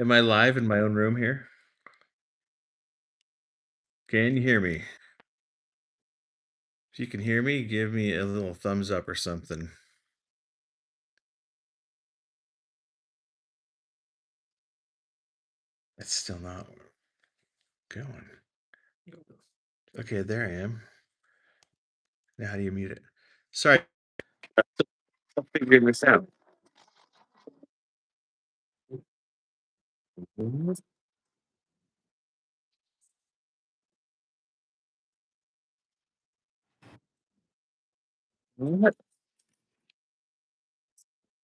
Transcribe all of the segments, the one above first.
Am I live in my own room here? Can you hear me? If you can hear me, give me a little thumbs up or something. It's still not going. Okay, there I am. Now, how do you mute it? Sorry, I'm figuring this out.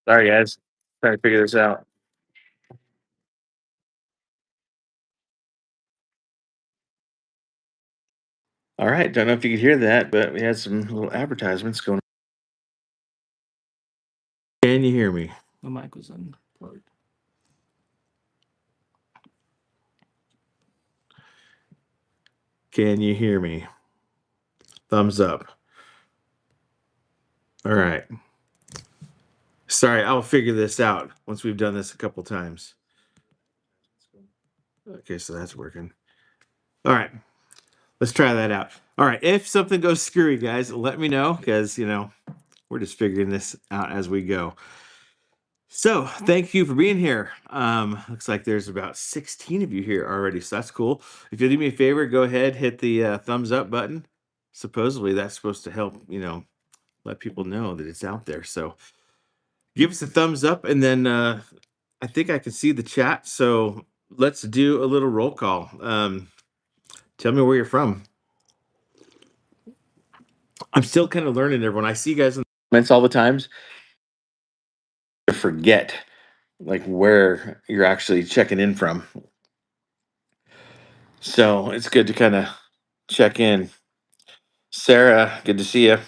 Sorry, guys. Trying to figure this out. All right. Don't know if you could hear that, but we had some little advertisements going. Can you hear me? The mic was unplugged. Can you hear me? Thumbs up. All right. Sorry, I'll figure this out once we've done this a couple times. Okay, so that's working. All right. Let's try that out. All right. If something goes screwy, guys, let me know because, we're just figuring this out as we go. So thank you for being here. Looks like there's about 16 of you here already. So that's cool. If you'll do me a favor, go ahead, hit the thumbs up button. Supposedly that's supposed to help, let people know that it's out there. So give us a thumbs up and then I think I can see the chat. So let's do a little roll call. Tell me where you're from. I'm still kind of learning everyone. I see you guys in the comments all the times. To forget like where you're actually checking in from. So it's good to kind of check in. Sarah, good to see you.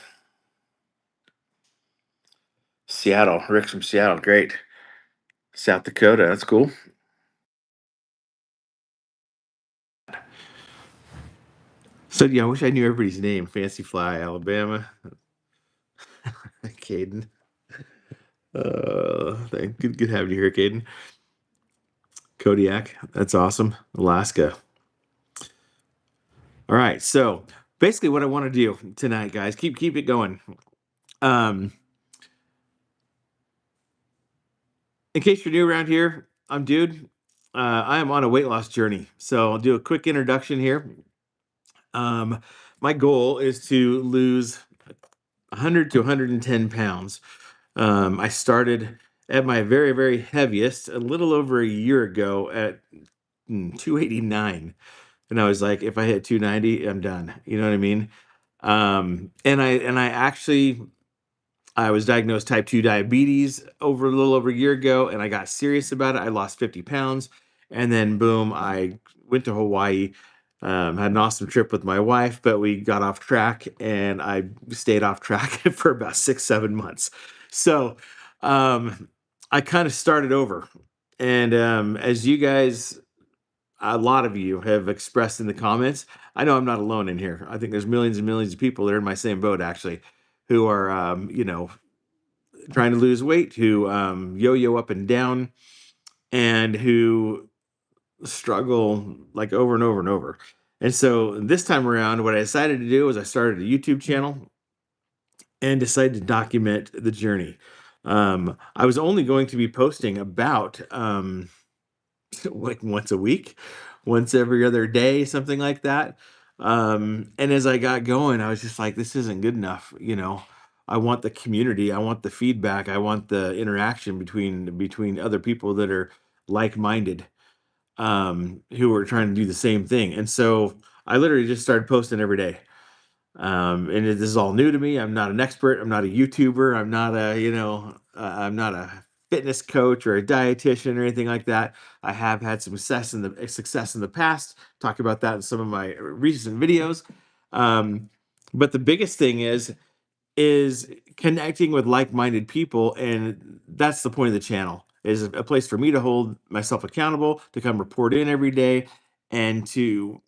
Seattle, Rick's from Seattle, great. South Dakota, that's cool. So yeah, I wish I knew everybody's name. Fancy Fly, Alabama. Caden. Good having you here, Caden. Kodiak, that's awesome. Alaska. All right, so basically what I want to do tonight, guys, keep it going. Um, in case you're new around here, I'm Dude. I am on a weight loss journey. So I'll do a quick introduction here. My goal is to lose 100 to 110 pounds. I started at my very, very heaviest a little over a year ago at 289. And I was like, if I hit 290, I'm done. You know what I mean? And I actually I was diagnosed type 2 diabetes over a little over a year ago, and I got serious about it. I lost 50 pounds, and then boom, I went to Hawaii. Had an awesome trip with my wife, but we got off track, and I stayed off track for about 6, 7 months. So I kind of started over, and as you guys, a lot of you have expressed in the comments, I know I'm not alone in here. I think there's millions and millions of people that are in my same boat, actually, who are trying to lose weight, who yo-yo up and down, and who struggle like over and over and over. And so this time around, what I decided to do was I started a YouTube channel and decided to document the journey. I was only going to be posting about like once a week, once every other day, something like that. And as I got going, I was just like, this isn't good enough. I want the community, I want the feedback, I want the interaction between other people that are like-minded, who are trying to do the same thing. And so I literally just started posting every day. This is all new to me. I'm not an expert. I'm not a YouTuber. I'm not a fitness coach or a dietitian or anything like that. I have had some success in the past. Talk about that in some of my recent videos. Um, but the biggest thing is connecting with like-minded people, and that's the point of the channel. Is a place for me to hold myself accountable, to come report in every day, and to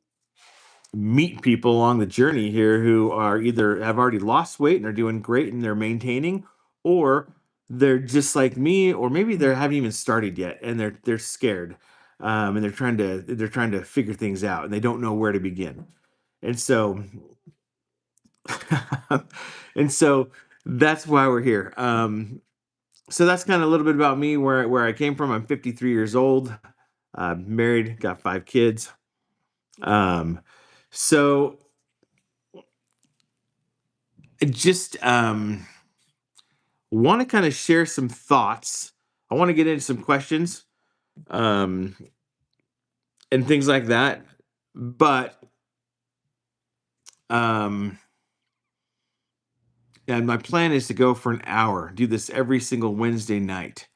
meet people along the journey here who are either have already lost weight and are doing great and they're maintaining, or they're just like me, or maybe they haven't even started yet and they're scared. and they're trying to figure things out, and they don't know where to begin. And so, and so that's why we're here. So that's kind of a little bit about me, where I came from. I'm 53 years old, married, got 5 kids. Um, so I just want to kind of share some thoughts. I want to get into some questions, um, and things like that. But um, and my plan is to go for an hour, do this every single Wednesday night.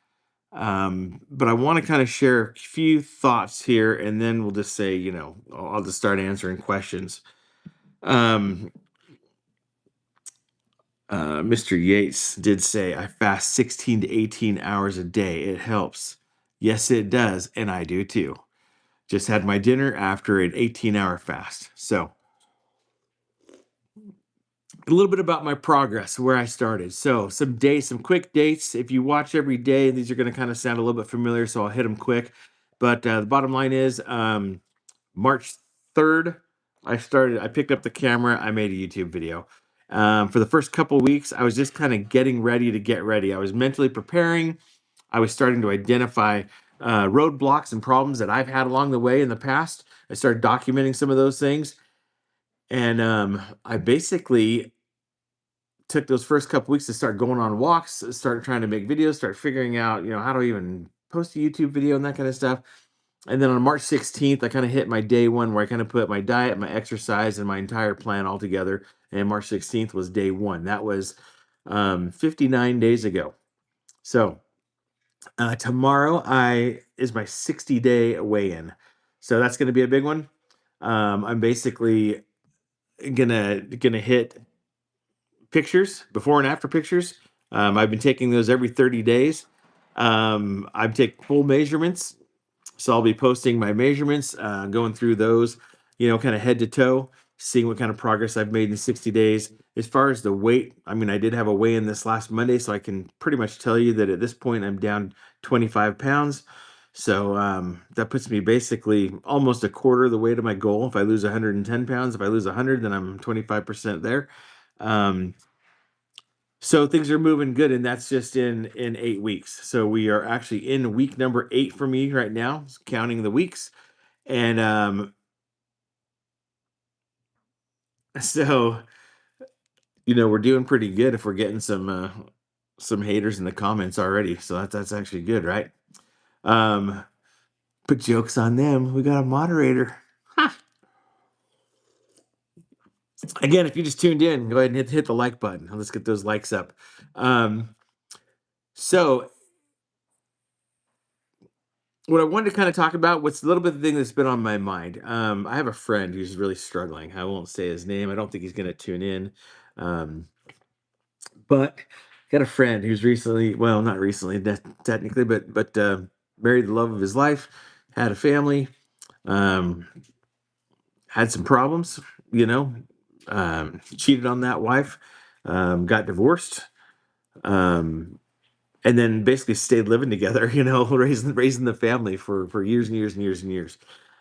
But I want to kind of share a few thoughts here, and then we'll just say, I'll just start answering questions. Um, Mr. Yates did say, I fast 16 to 18 hours a day. It helps. Yes, it does. And I do too. Just had my dinner after an 18-hour fast. So, a little bit about my progress, where I started. So, some quick dates. If you watch every day, these are going to kind of sound a little bit familiar, so I'll hit them quick. But the bottom line is, March 3rd, I picked up the camera, I made a YouTube video. For the first couple weeks, I was just kind of getting ready to get ready. I was mentally preparing. I was starting to identify roadblocks and problems that I've had along the way in the past. I started documenting some of those things. And I basically took those first couple weeks to start going on walks, start trying to make videos, start figuring out, how to even post a YouTube video and that kind of stuff. And then on March 16th, I kind of hit my day one, where I kind of put my diet, my exercise, and my entire plan all together. And March 16th was day one. That was 59 days ago. So tomorrow is my 60-day weigh-in. So that's going to be a big one. I'm basically gonna hit pictures, before and after pictures. I've been taking those every 30 days. I take full measurements, so I'll be posting my measurements, going through those, kind of head to toe, seeing what kind of progress I've made in 60 days. As far as the weight, I mean, I did have a weigh-in this last Monday, so I can pretty much tell you that at this point I'm down 25 pounds. So that puts me basically almost a quarter of the way to my goal. If I lose 110 pounds, if I lose 100, then I'm 25% there. Um, so things are moving good, and that's just in 8 weeks. So we are actually in week number 8 for me right now, counting the weeks. And so we're doing pretty good if we're getting some haters in the comments already. So that's actually good, right? Um, put jokes on them. We got a moderator. Again, if you just tuned in, go ahead and hit the like button. Let's get those likes up. Um, so what I wanted to kind of talk about, what's a little bit of the thing that's been on my mind. I have a friend who's really struggling. I won't say his name. I don't think he's going to tune in. Um, but got a friend who's recently, well, not recently, technically, but married the love of his life, had a family, um, had some problems, you know, cheated on that wife, got divorced, um, and then basically stayed living together, raising the family for years and years and years and years.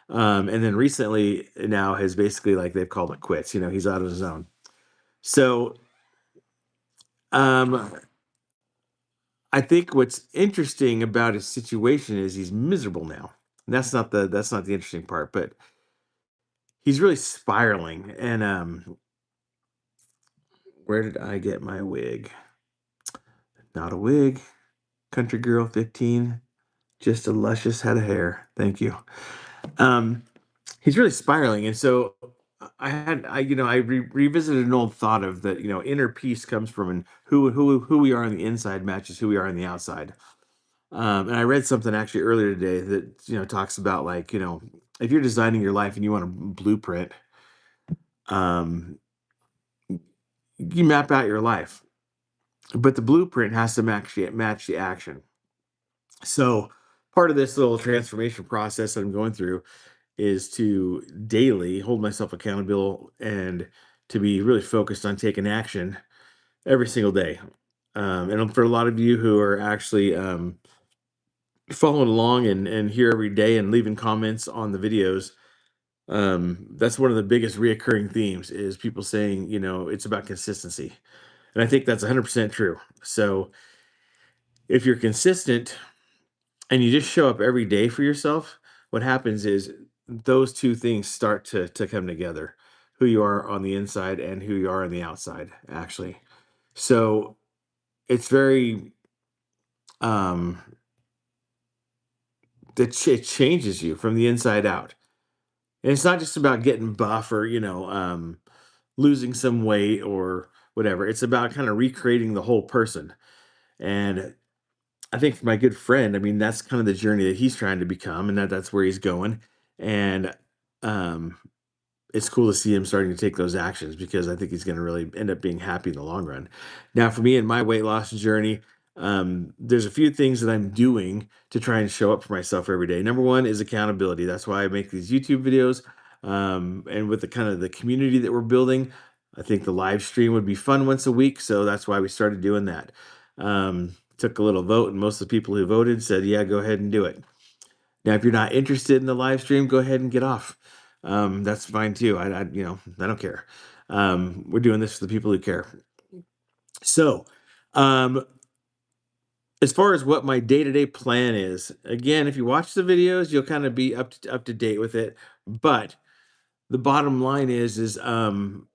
And then recently now has basically, like, they've called it quits. He's out of his zone. So um, I think what's interesting about his situation is he's miserable now. And that's not the interesting part, but he's really spiraling. And where did I get my wig? Not a wig. Country girl 15. Just a luscious head of hair. Thank you. Um, he's really spiraling, and so I revisited an old thought of that. Inner peace comes from, and who we are on the inside matches who we are on the outside. And I read something actually earlier today that talks about, like, if you're designing your life and you want a blueprint, um, you map out your life, but the blueprint has to match the action. So part of this little transformation process that I'm going through is to daily hold myself accountable and to be really focused on taking action every single day. And for a lot of you who are actually following along and here every day and leaving comments on the videos, that's one of the biggest reoccurring themes is people saying, it's about consistency. And I think that's 100% true. So if you're consistent and you just show up every day for yourself, what happens is those two things start to come together, who you are on the inside and who you are on the outside, actually. So it's very, um, it changes you from the inside out. And it's not just about getting buff or, losing some weight or whatever. It's about kind of recreating the whole person. And I think for my good friend, I mean, that's kind of the journey that he's trying to become, and that's where he's going. And um, it's cool to see him starting to take those actions because I think he's going to really end up being happy in the long run. Now, for me in my weight loss journey, there's a few things that I'm doing to try and show up for myself every day. Number one is accountability. That's why I make these YouTube videos. And with the kind of the community that we're building, I think the live stream would be fun once a week. So that's why we started doing that. Took a little vote, and most of the people who voted said, yeah, go ahead and do it. Now, if you're not interested in the live stream, go ahead and get off. That's fine too. I don't care. We're doing this for the people who care. So, um, as far as what my day-to-day plan is, again, if you watch the videos, you'll kind of be up to date with it. But the bottom line is all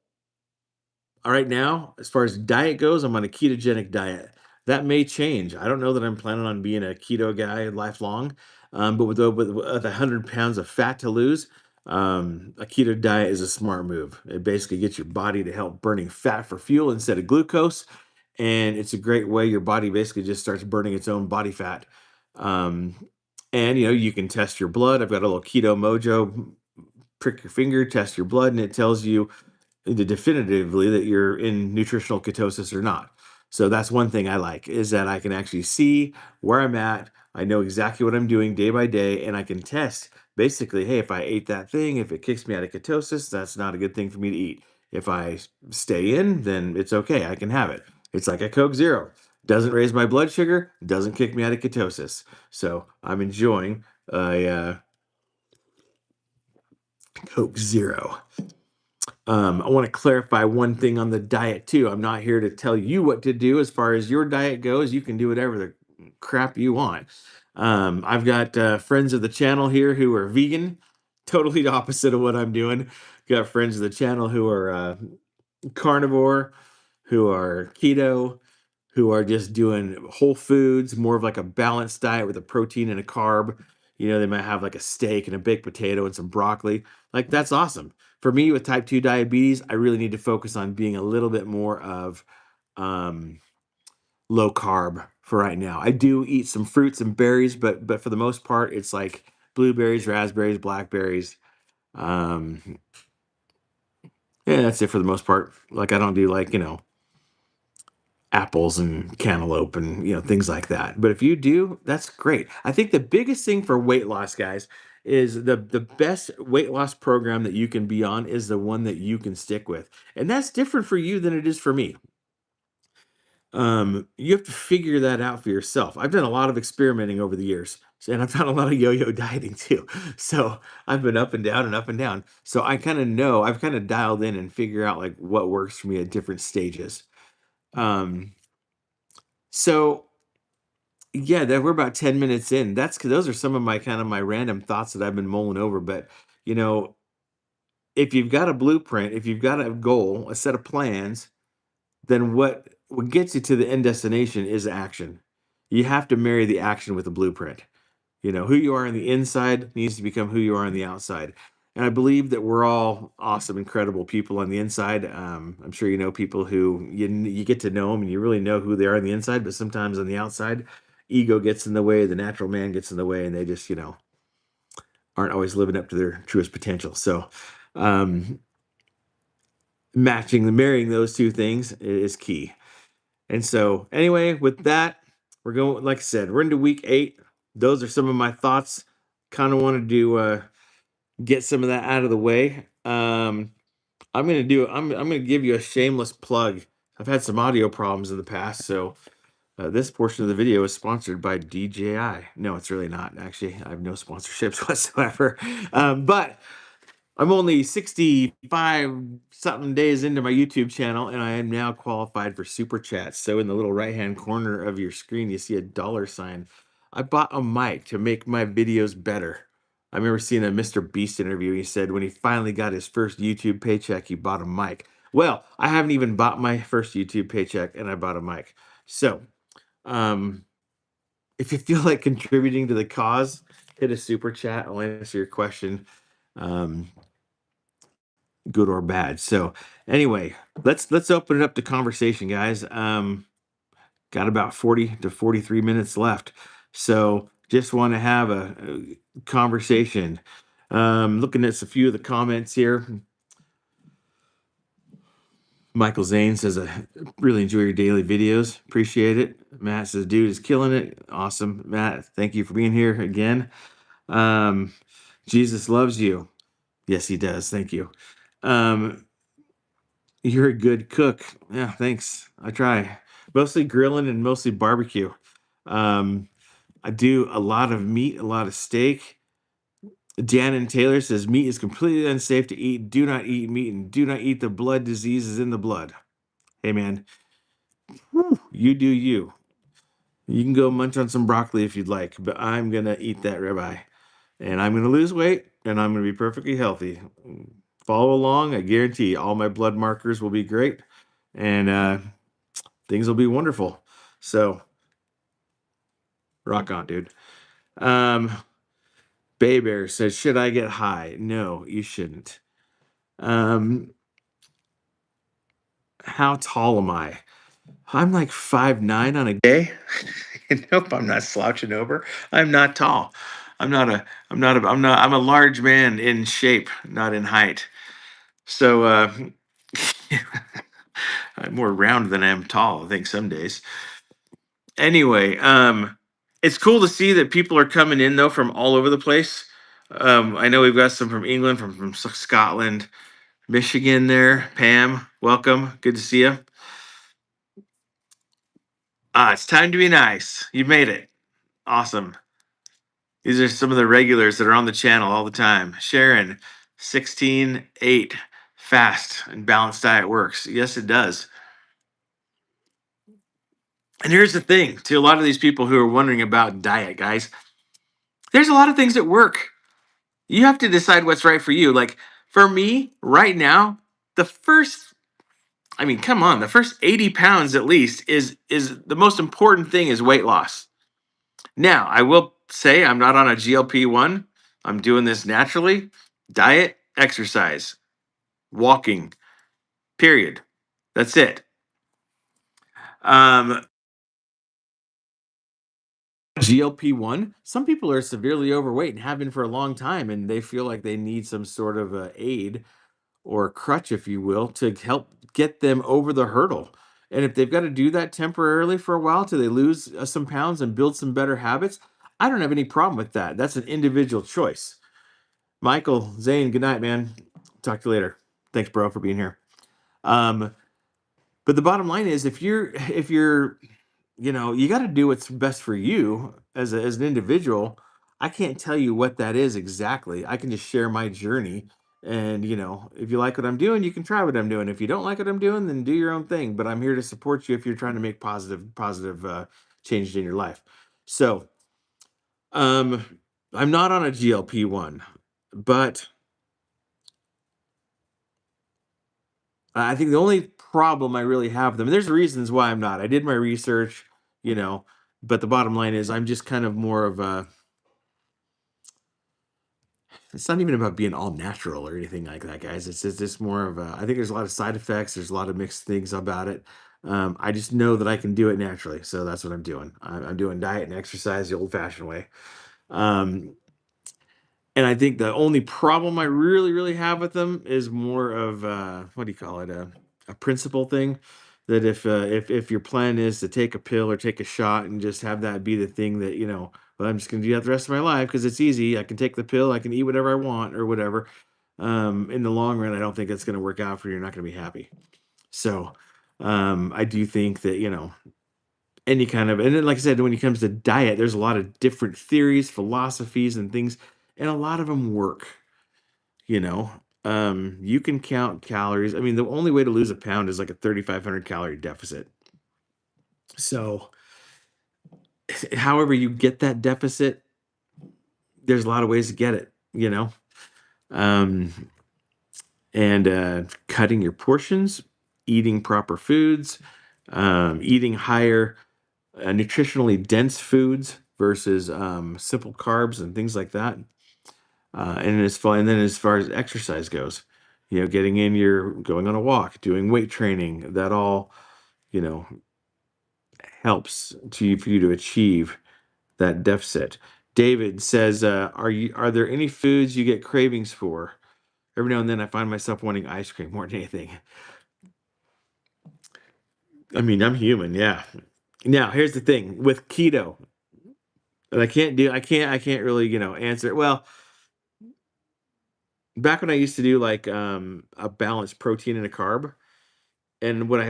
right now, as far as diet goes, I'm on a ketogenic diet. That may change. I don't know that I'm planning on being a keto guy lifelong, but with 100 pounds of fat to lose, a keto diet is a smart move. It basically gets your body to help burning fat for fuel instead of glucose, and it's a great way your body basically just starts burning its own body fat. Um, and you can test your blood. I've got a little keto mojo. Prick your finger, test your blood, and it tells you definitively that you're in nutritional ketosis or not. So that's one thing I like is that I can actually see where I'm at. I know exactly what I'm doing day by day, and I can test basically, hey, if I ate that thing, if it kicks me out of ketosis, that's not a good thing for me to eat. If I stay in, then it's okay. I can have it. It's like a Coke Zero. Doesn't raise my blood sugar, doesn't kick me out of ketosis. So I'm enjoying a Coke Zero. I want to clarify one thing on the diet too. I'm not here to tell you what to do as far as your diet goes. You can do whatever the crap you want. I've got friends of the channel here who are vegan, totally the opposite of what I'm doing. Got friends of the channel who are carnivore, who are keto, who are just doing whole foods, more of like a balanced diet with a protein and a carb. They might have like a steak and a baked potato and some broccoli. Like that's awesome. For me with type 2 diabetes, I really need to focus on being a little bit more of um, low carb for right now. I do eat some fruits and berries, but for the most part, it's like blueberries, raspberries, blackberries. Um, yeah, that's it for the most part. Like I don't do like, apples and cantaloupe and things like that. But if you do, that's great. I think the biggest thing for weight loss, guys, is the best weight loss program that you can be on is the one that you can stick with. And that's different for you than it is for me. You have to figure that out for yourself. I've done a lot of experimenting over the years, and I've done a lot of yo-yo dieting too. So I've been up and down and up and down. So I kind of know, I've kind of dialed in and figure out like what works for me at different stages. Um, so yeah, that we're about 10 minutes in. Those are some of my kind of my random thoughts that I've been mulling over. But you know, if you've got a blueprint, if you've got a goal, a set of plans, then what gets you to the end destination is action. You have to marry the action with the blueprint. Who you are on the inside needs to become who you are on the outside. And I believe that we're all awesome, incredible people on the inside. I'm sure you know people who you get to know them and you really know who they are on the inside, but sometimes on the outside, ego gets in the way, the natural man gets in the way, and they just, aren't always living up to their truest potential. So, um, marrying those two things is key. And so, anyway, with that, we're going, like I said, we're into week 8. Those are some of my thoughts. Kind of wanted to get some of that out of the way. I'm gonna give you a shameless plug. I've had some audio problems in the past, so This portion of the video is sponsored by DJI. No, it's really not. Actually, I have no sponsorships whatsoever. But I'm only 65 something days into my YouTube channel, and I am now qualified for super chats. So in the little right hand corner of your screen, you see a dollar sign. I bought a mic to make my videos better. I remember seeing a Mr. Beast interview. He said when he finally got his first YouTube paycheck, he bought a mic. Well, I haven't even bought my first YouTube paycheck, and I bought a mic. So, um, if you feel like contributing to the cause, hit a super chat. I'll answer your question. Um, Good or bad. So anyway, let's open it up to conversation, guys. Got about 40 to 43 minutes left. So just want to have a conversation. Looking at a few of the comments here. Michael Zane says, I really enjoy your daily videos. Appreciate it. Matt says, dude is killing it. Awesome. Matt, thank you for being here again. Um, Jesus loves you. Yes, he does. Thank you. Um, You're a good cook. Yeah, thanks. I try. Mostly grilling and mostly barbecue. Um, I do a lot of meat, a lot of steak. Jan and Taylor says meat is completely unsafe to eat. Do not eat meat and do not eat the blood diseases in the blood. Hey man, you do you. You can go munch on some broccoli if you'd like, but I'm gonna eat that ribeye. And I'm gonna lose weight and I'm gonna be perfectly healthy. Follow along, I guarantee all my blood markers will be great. And things will be wonderful. So rock on, dude. Um, Bay Bear says, should I get high? No, you shouldn't. Um, how tall am I? I'm like 5'9" on a day. Nope, I'm not slouching over. I'm not tall. I'm a large man in shape, not in height. So I'm more round than I am tall, I think some days. Anyway, it's cool to see that people are coming in though from all over the place. I know we've got some from England, from Scotland, Michigan. There, Pam, welcome. Good to see you. It's time to be nice. You made it. Awesome. These are some of the regulars that are on the channel all the time. Sharon, 16:8, fast and balanced diet works. Yes, it does. And here's the thing to a lot of these people who are wondering about diet, guys. There's a lot of things that work. You have to decide what's right for you. Like for me, right now, the first, I mean, come on, the first 80 pounds at least is the most important thing is weight loss. Now, I will say I'm not on a GLP-1. I'm doing this naturally. Diet, exercise, walking, period. That's it. Um, GLP-1, some people are severely overweight and have been for a long time, and they feel like they need some sort of aid or crutch, if you will, to help get them over the hurdle. And if they've got to do that temporarily for a while till they lose some pounds and build some better habits, I don't have any problem with that. That's an individual choice. Michael, Zane, good night, man. Talk to you later. Thanks, bro, for being here. Um, but the bottom line is if you're you got to do what's best for you as an individual. I can't tell you what that is exactly. I can just share my journey, and if you like what I'm doing, you can try what I'm doing. If you don't like what I'm doing, then do your own thing. But I'm here to support you if you're trying to make positive changes in your life. So, um, I'm not on a GLP-1, but I think the only problem I really have with them, and there's reasons why I'm not. I did my research, you know, but the bottom line is I'm just kind of more of a, it's not even about being all natural or anything like that, guys. It's just more of a, I think there's a lot of side effects. There's a lot of mixed things about it. I just know that I can do it naturally. So that's what I'm doing. I'm doing diet and exercise the old fashioned way. Um, And I think the only problem I really have with them is more of what do you call it? A principle thing. That if your plan is to take a pill or take a shot and just have that be the thing that, well, I'm just gonna do that the rest of my life because it's easy. I can take the pill, I can eat whatever I want or whatever. In the long run, I don't think that's gonna work out for you. You're not gonna be happy. So I do think that, And you kind of, and then, like I said, when it comes to diet, there's a lot of different theories, philosophies, and things, and a lot of them work. You know, you can count calories. I mean, the only way to lose a pound is like a 3,500 calorie deficit. So, however you get that deficit, there's a lot of ways to get it. Um, and cutting your portions, eating proper foods, eating higher nutritionally dense foods versus simple carbs and things like that. And then as far as exercise goes, getting in your going on a walk, doing weight training, that all you know helps for you to achieve that deficit. David says, are there any foods you get cravings for? Every now and then I find myself wanting ice cream more than anything. I mean, I'm human, yeah. Now, here's the thing with keto, and I can't really, answer it. Well, back when I used to do like a balanced protein and a carb, and when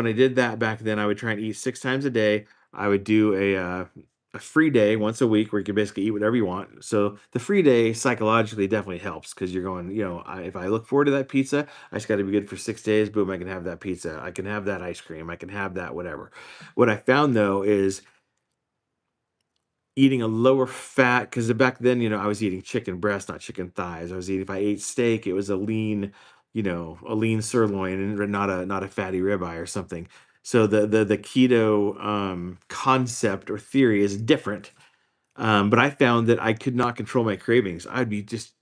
I did that back then, I would try and eat 6 times a day. I would do a free day once a week where you can basically eat whatever you want. So the free day psychologically definitely helps because you're going, if I look forward to that pizza, I just got to be good for 6 days. Boom, I can have that pizza. I can have that ice cream. I can have that whatever. What I found though is eating a lower fat, because back then, I was eating chicken breast, not chicken thighs. If I ate steak, it was a lean sirloin and not a fatty ribeye or something. So the keto concept or theory is different. But I found that I could not control my cravings. I'd be just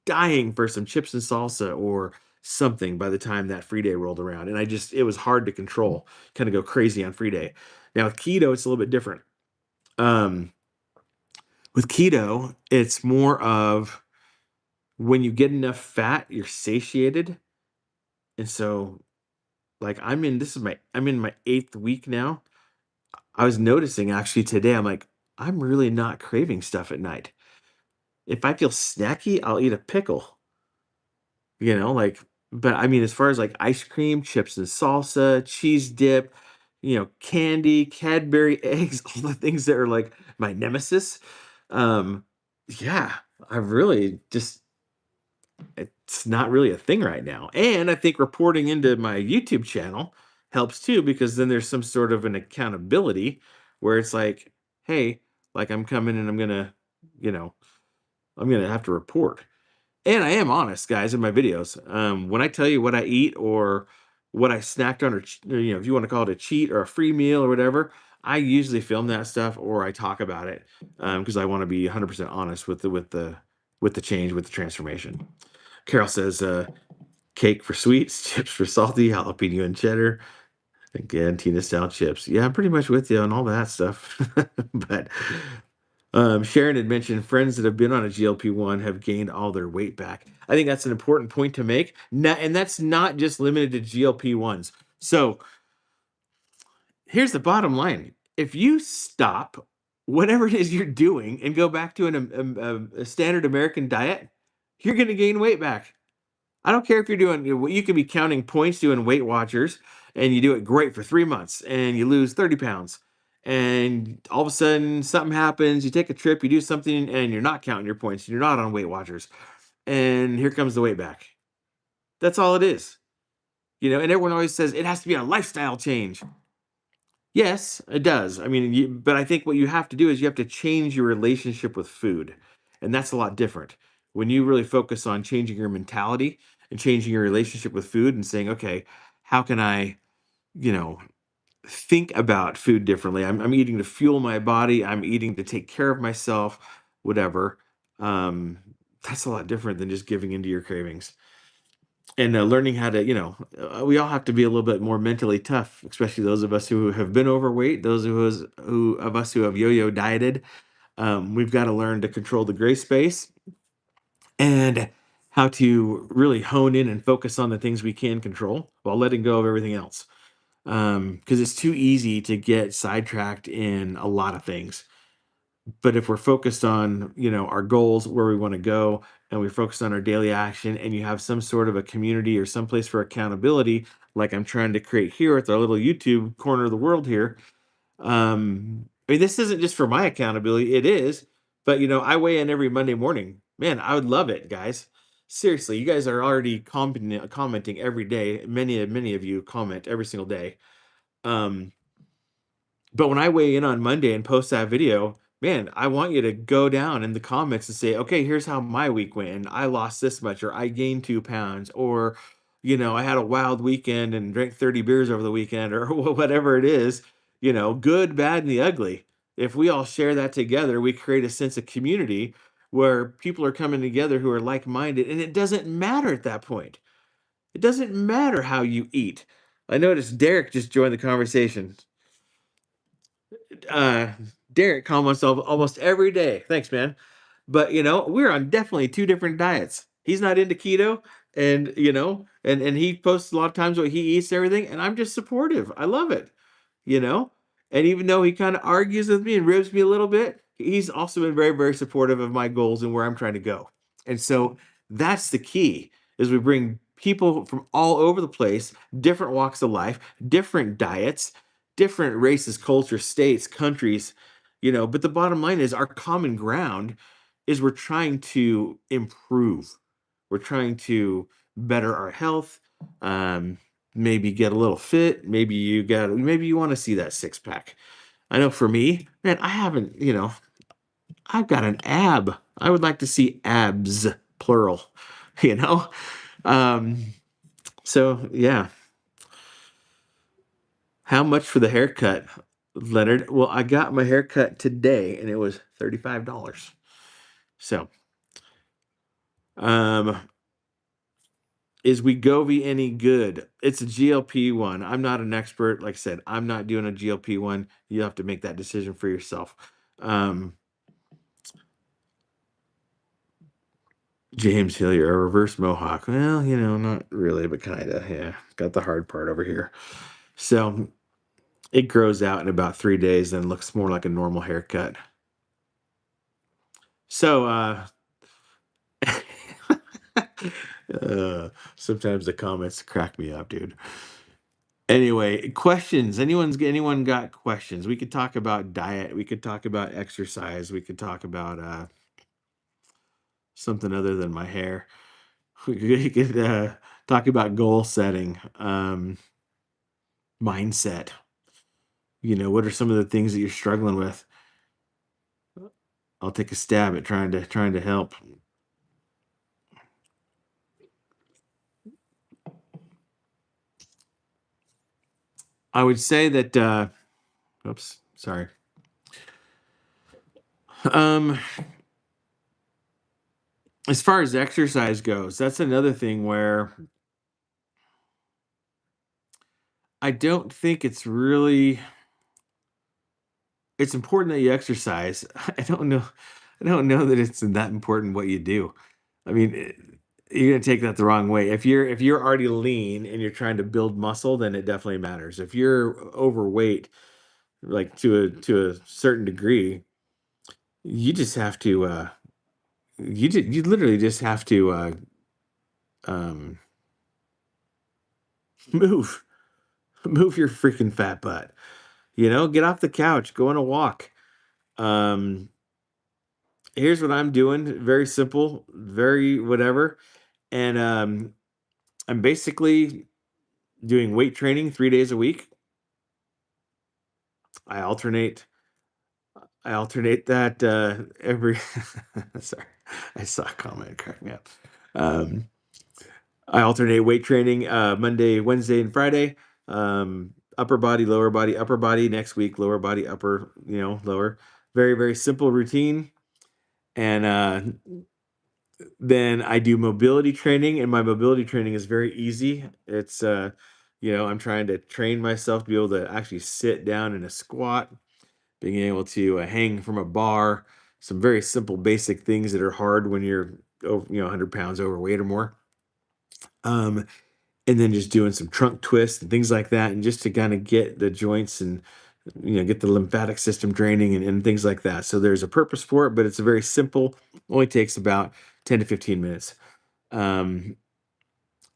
dying for some chips and salsa or something by the time that free day rolled around. And it was hard to control, kind of go crazy on free day. Now with keto, it's a little bit different. Um, with keto, it's more of when you get enough fat, you're satiated. And so, like, I'm in my 8th week now. I was noticing actually today, I'm like, I'm really not craving stuff at night. If I feel snacky, I'll eat a pickle, like, but I mean, as far as like ice cream, chips and salsa, cheese dip, candy, Cadbury eggs, all the things that are like my nemesis. Um, yeah, I really just it's not really a thing right now. And I think reporting into my YouTube channel helps too, because then there's some sort of an accountability where it's like, hey, like I'm coming and you know, I'm gonna have to report. And I am honest, guys, in my videos. When I tell you what I eat or what I snacked on, or, if you want to call it a cheat or a free meal or whatever, I usually film that stuff or I talk about it because I want to be 100% honest with the change, with the transformation. Carol says, cake for sweets, chips for salty, jalapeno and cheddar. Again, Tina style chips. Yeah, I'm pretty much with you on all that stuff. But Sharon had mentioned friends that have been on a GLP-1 have gained all their weight back. I think that's an important point to make. And that's not just limited to GLP-1s. So here's the bottom line. If you stop whatever it is you're doing and go back to a standard American diet, you're going to gain weight back. I don't care if you're doing, you can be counting points doing Weight Watchers and you do it great for 3 months and you lose 30 pounds. And all of a sudden something happens, you take a trip, you do something and you're not counting your points, you're not on Weight Watchers. And here comes the weight back. That's all it is. And everyone always says it has to be a lifestyle change. Yes, it does. I mean, but I think what you have to do is you have to change your relationship with food. And that's a lot different. When you really focus on changing your mentality and changing your relationship with food and saying, okay, how can I, you know, think about food differently? I'm eating to fuel my body, I'm eating to take care of myself, whatever. Um, that's a lot different than just giving into your cravings and learning how to we all have to be a little bit more mentally tough, especially those of us who have been overweight, those of us who have yo-yo dieted. We've got to learn to control the gray space and how to really hone in and focus on the things we can control while letting go of everything else, because it's too easy to get sidetracked in a lot of things. But if we're focused on our goals, where we want to go, and we focus on our daily action, and you have some sort of a community or some place for accountability, like I'm trying to create here with our little YouTube corner of the world here, I mean, this isn't just for my accountability, it is, but I weigh in every Monday morning. Man, I would love it, guys. Seriously, you guys are already commenting every day. Many of you comment every single day. Um, but when I weigh in on Monday and post that video, man, I want you to go down in the comments and say, okay, here's how my week went. And I lost this much, or I gained 2 pounds, or, I had a wild weekend and drank 30 beers over the weekend, or whatever it is, good, bad, and the ugly. If we all share that together, we create a sense of community where people are coming together who are like minded. And it doesn't matter at that point. It doesn't matter how you eat. I noticed Derek just joined the conversation. uh Derek comments almost every day. Thanks, man. But we're on definitely two different diets. He's not into keto, and and he posts a lot of times what he eats and everything, and I'm just supportive. I love it. you know and even though he kind of argues with me and ribs me a little bit, he's also been very, very supportive of my goals and where I'm trying to go. And so that's the key, is we bring people from all over the place, different walks of life, different diets, different races, cultures, states, countries, but the bottom line is our common ground is we're trying to improve. We're trying to better our health, um, maybe get a little fit. Maybe you want to see that six pack. I know for me, man, I haven't, I've got an ab. I would like to see abs, plural, you know? Um, so yeah. How much for the haircut, Leonard? Well, I got my haircut today and it was $35. So, um, is Wegovy any good? It's a GLP one. I'm not an expert. Like I said, I'm not doing a GLP one. You have to make that decision for yourself. Um, James Hillier, a reverse mohawk. Well, not really, but kind of. Yeah, got the hard part over here. So it grows out in about 3 days and looks more like a normal haircut. So, sometimes the comments crack me up, dude. Anyway, questions. Anyone got questions? We could talk about diet. We could talk about exercise. We could talk about something other than my hair. We could talk about goal setting, mindset. What are some of the things that you're struggling with? I'll take a stab at trying to help. I would say that oops, sorry. Um as far as exercise goes, that's another thing where I don't think it's important that you exercise. I don't know that it's that important what you do. I mean, you're gonna take that the wrong way. If you're already lean and you're trying to build muscle, then it definitely matters. If you're overweight, like to a certain degree, you just have to you literally just have to um move move your freaking fat butt. Get off the couch, go on a walk. Um Here's what I'm doing. Very simple, very whatever. And I'm basically doing weight training 3 days a week. I alternate I alternate that every sorry. I saw a comment crack me up. Um I alternate weight training Monday, Wednesday, and Friday. Upper body, lower body, upper body next week, lower body, upper, lower. Very, very simple routine. And then I do mobility training, and my mobility training is very easy. It's I'm trying to train myself to be able to actually sit down in a squat, being able to hang from a bar, some very simple basic things that are hard when you're over, 100 pounds overweight or more. Um, and then just doing some trunk twists and things like that, and just to kind of get the joints and get the lymphatic system draining and things like that. So there's a purpose for it, but it's a very simple, only takes about 10 to 15 minutes. Um,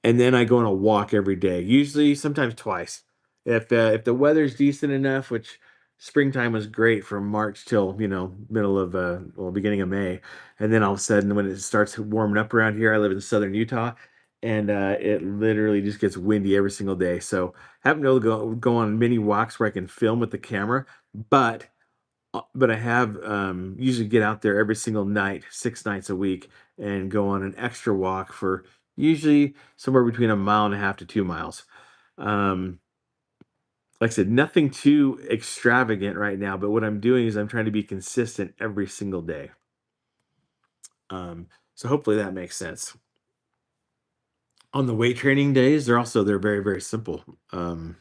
and then I go on a walk every day, usually sometimes twice. If the weather's decent enough, which springtime was great from March till, middle of, beginning of May. And then all of a sudden, when it starts warming up around here, I live in southern Utah, and it literally just gets windy every single day. So haven't been able to go on many walks where I can film with the camera, but I have usually get out there every single night, 6 nights a week, and go on an extra walk for usually somewhere between a mile and a half to 2 miles. Um, like I said, nothing too extravagant right now, but what I'm doing is I'm trying to be consistent every single day. So hopefully that makes sense. On the weight training days, they're very, very simple. You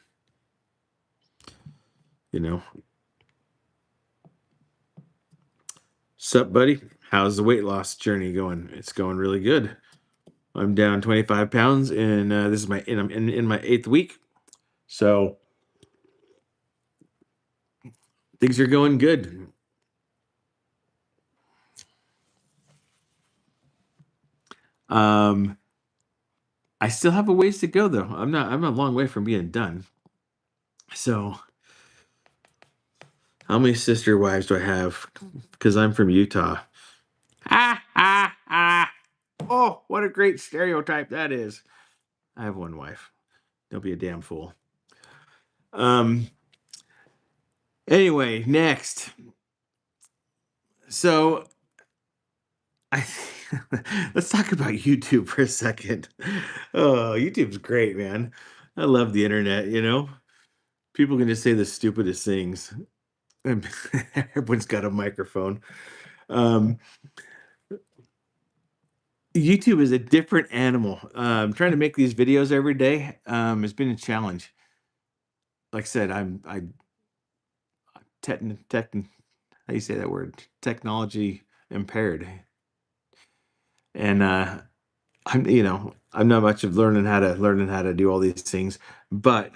know, sup, buddy? How's the weight loss journey going? It's going really good. I'm down 25 pounds, and this is I'm in my eighth week. So things are going good. Um, I still have a ways to go though. I'm a long way from being done. So how many sister wives do I have? Because I'm from Utah. Ah, ah, ah. Oh, what a great stereotype that is. I have one wife. Don't be a damn fool. Um, anyway, next. So I let's talk about YouTube for a second. Oh, YouTube's great, man. I love the internet. People can just say the stupidest things. And everyone's got a microphone. Um, YouTube is a different animal. Trying to make these videos every day has been a challenge. Like I said, I'm tech, how do you say that word? Technology impaired, and I'm not much of learning how to do all these things, but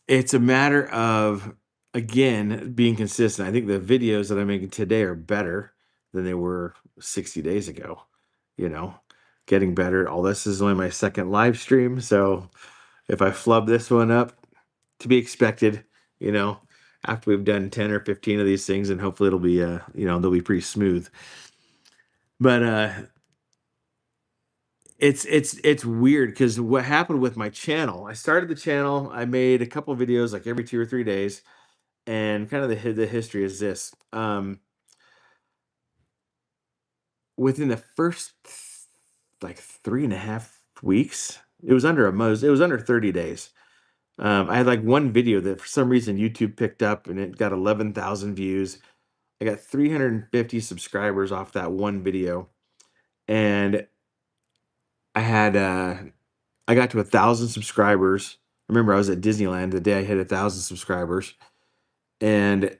it's a matter of, again, being consistent. I think the videos that I'm making today are better than they were 60 days ago. You know, getting better. All this is only my second live stream, so if I flub this one up, to be expected. You know, after we've done 10 or 15 of these things, and hopefully it'll be they'll be pretty smooth. But it's weird because what happened with my channel, I started the channel, I made a couple videos like every 2 or 3 days, and kind of the history is this. Within the first like 3.5 weeks, it was under 30 days. I had like one video that for some reason YouTube picked up, and it got 11,000 views. I got 350 subscribers off that one video, and I had I got to 1,000 subscribers. Remember, I was at Disneyland the day I hit 1,000 subscribers, and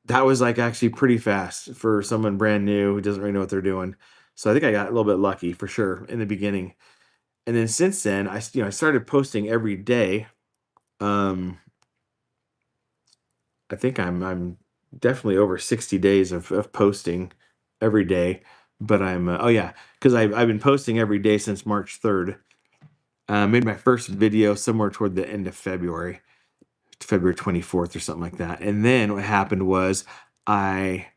that was like actually pretty fast for someone brand new who doesn't really know what they're doing. So I think I got a little bit lucky for sure in the beginning. And then since then, I started posting every day. Um, I think I'm definitely over 60 days of posting every day. But oh yeah, because I've been posting every day since March 3rd. Made my first video somewhere toward the end of February, February 24th or something like that. And then what happened was I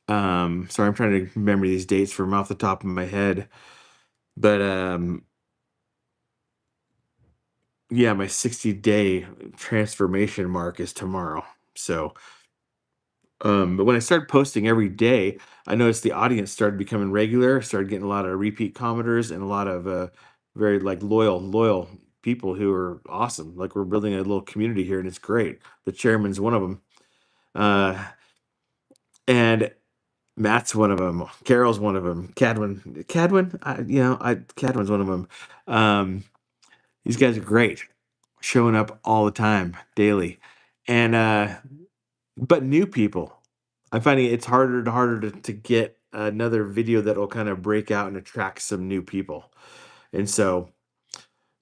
sorry, I'm trying to remember these dates from off the top of my head. But yeah, my 60-day transformation mark is tomorrow. So but when I started posting every day, I noticed the audience started becoming regular, started getting a lot of repeat commenters and a lot of very like loyal people who are awesome. Like we're building a little community here, and it's great. The chairman's one of them, and Matt's one of them. Carol's one of them. Cadwin, Cadwin's one of them. Um, these guys are great, showing up all the time, daily, and but new people, I'm finding it's harder and harder to get another video that'll kind of break out and attract some new people. And so,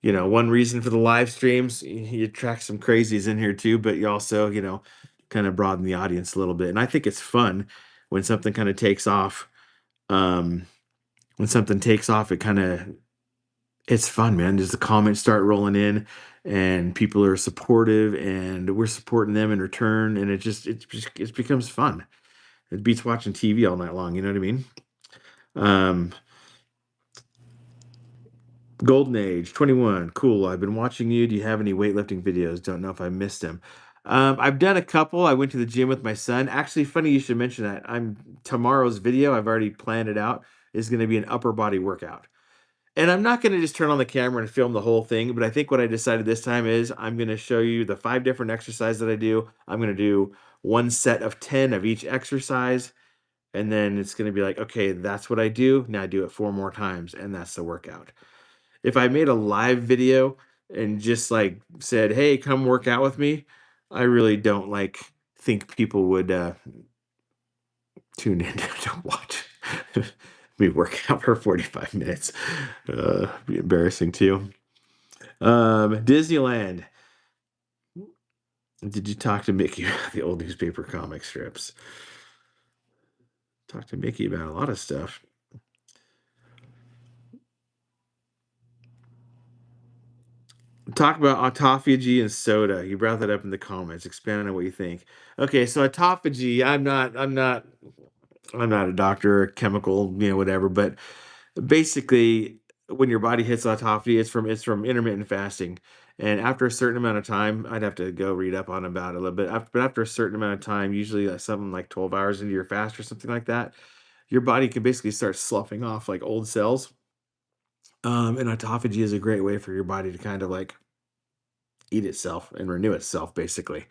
one reason for the live streams, you attract some crazies in here too, but you also, kind of broaden the audience a little bit. And I think it's fun when something kind of takes off. Um, when something takes off, it's fun, man. Just the comments start rolling in, and people are supportive, and we're supporting them in return, and it becomes fun. It beats watching TV all night long. You know what I mean? Um, Golden Age 21. Cool. I've been watching you. Do you have any weightlifting videos? Don't know if I missed them. I've done a couple. I went to the gym with my son. Actually, funny you should mention that. I'm Tomorrow's video, I've already planned it out, is going to be an upper body workout. And I'm not going to just turn on the camera and film the whole thing, but I think what I decided this time is I'm going to show you the 5 different exercises that I do. I'm going to do one set of 10 of each exercise. And then it's going to be like, okay, that's what I do. Now I do it 4 more times, and that's the workout. If I made a live video and just like said, "Hey, come work out with me," I really don't think people would tune in to watch me work out for 45 minutes. Be embarrassing too. Disneyland. Did you talk to Mickey about the old newspaper comic strips? Talk to Mickey about a lot of stuff. Talk about autophagy and soda. You brought that up in the comments. Expand on what you think. Okay, so autophagy. I'm not a doctor, a chemical, whatever. But basically, when your body hits autophagy, it's from intermittent fasting. And after a certain amount of time, I'd have to go read up on about it a little bit. But after a certain amount of time, usually something like 12 hours into your fast or something like that, your body can basically start sloughing off like old cells. And autophagy is a great way for your body to kind of like eat itself and renew itself, basically.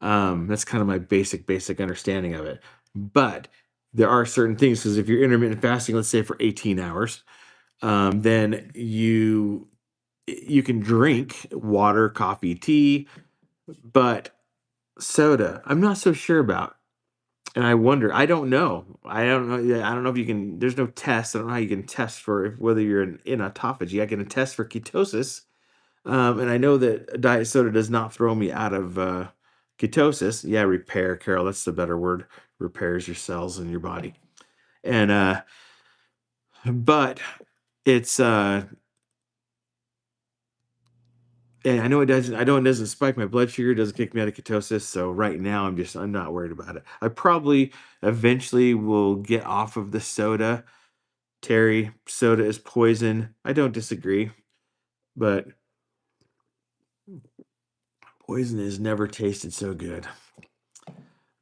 That's kind of my basic understanding of it. But there are certain things, because if you're intermittent fasting, let's say for 18 hours, then you can drink water, coffee, tea, but soda, I'm not so sure about. And I wonder, I don't know. I don't know. Yeah, I don't know if you can. There's no test. I don't know how you can test for whether you're in autophagy. I can test for ketosis, and I know that diet soda does not throw me out of ketosis. Yeah, repair, Carol. That's the better word. Repairs your cells in your body. And but it's and I know it doesn't. I know it doesn't spike my blood sugar. It doesn't kick me out of ketosis. So right now, I'm not worried about it. I probably eventually will get off of the soda. Terry, soda is poison. I don't disagree, but poison has never tasted so good.